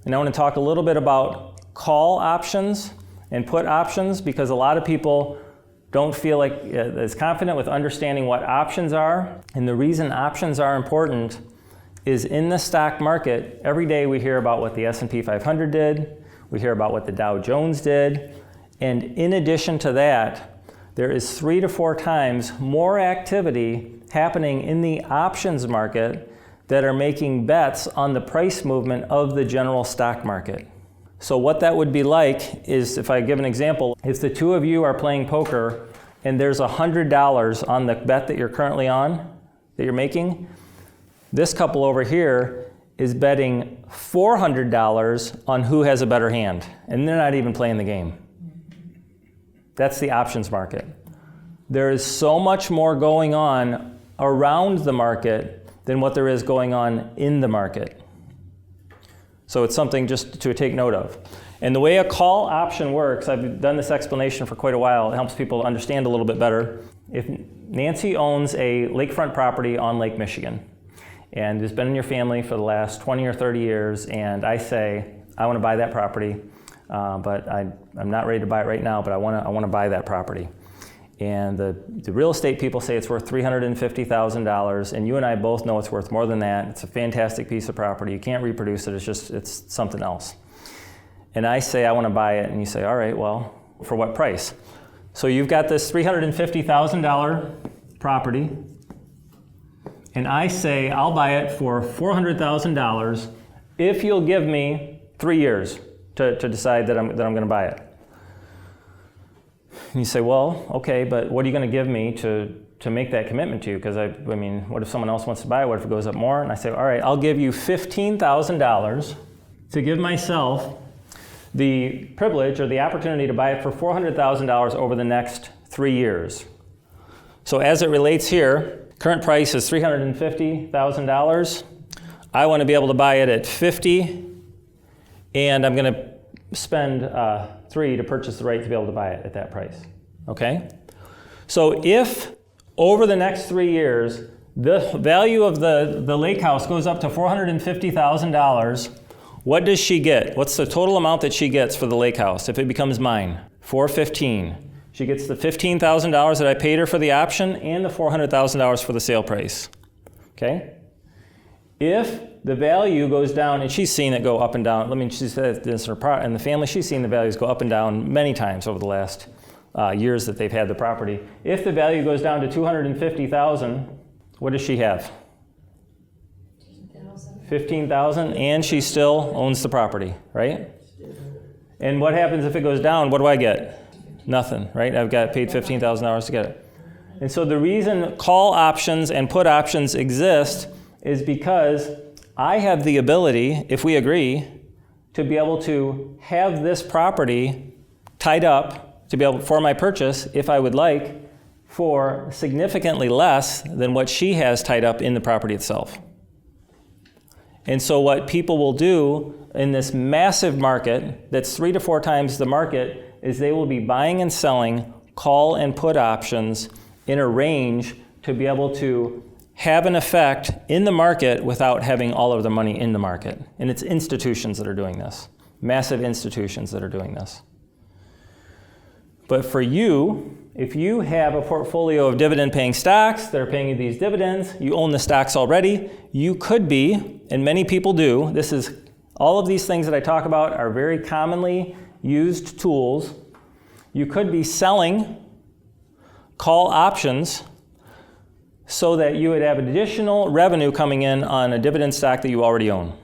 And I want to talk a little bit about call options and put options, because a lot of people don't feel like as confident with understanding what options are. And the reason options are important is in the stock market, every day we hear about what the S&P 500 did, we hear about what the Dow Jones did, and in addition to that, there is 3 to 4 times more activity happening in the options market that are making bets on the price movement of the general stock market. So what that would be like is, if I give an example, if the two of you are playing poker and there's $100 on the bet that you're currently on, that you're making, this couple over here is betting $400 on who has a better hand, and they're not even playing the game. That's the options market. There is so much more going on around the market than what there is going on in the market. So it's something just to take note of. And the way a call option works, I've done this explanation for quite a while, it helps people understand a little bit better. If Nancy owns a lakefront property on Lake Michigan, and it's been in your family for the last 20 or 30 years, and I say, I want to buy that property, but I'm not ready to buy it right now, but I want to buy that property. And the real estate people say it's worth $350,000, and you and I both know it's worth more than that. It's a fantastic piece of property. You can't reproduce it. It's something else. And I say I want to buy it, and you say, all right, well, for what price? So you've got this $350,000 property, and I say I'll buy it for $400,000 if you'll give me 3 years to decide that I'm going to buy it. And you say, well, okay, but what are you going to give me to make that commitment to you? Because I mean, what if someone else wants to buy it? What if it goes up more? And I say, all right, I'll give you $15,000 to give myself the privilege or the opportunity to buy it for $400,000 over the next 3 years. So as it relates here, current price is $350,000. I want to be able to buy it at $50,000, and I'm going to spend $3,000 to purchase the right to be able to buy it at that price. Okay? So if over the next 3 years the value of the lake house goes up to $450,000, what does she get? What's the total amount that she gets for the lake house if it becomes mine? $415,000. She gets the $15,000 that I paid her for the option and the $400,000 for the sale price. Okay? If the value goes down, and she's seen it go up and down. I mean, she said this in the family, she's seen the values go up and down many times over the last years that they've had the property. If the value goes down to $250,000, what does she have? $15,000, and she still owns the property, right? And what happens if it goes down? What do I get? Nothing, right? I've got paid $15,000 to get it. And so the reason call options and put options exist is because I have the ability, if we agree, to be able to have this property tied up to be able for my purchase, if I would like, for significantly less than what she has tied up in the property itself. And so what people will do in this massive market that's 3 to 4 times the market is they will be buying and selling call and put options in a range to be able to have an effect in the market without having all of the money in the market. And it's institutions that are doing this, massive institutions that are doing this. But for you, if you have a portfolio of dividend-paying stocks that are paying you these dividends, you own the stocks already, you could be, and many people do, all of these things that I talk about are very commonly used tools. You could be selling call options so that you would have additional revenue coming in on a dividend stock that you already own.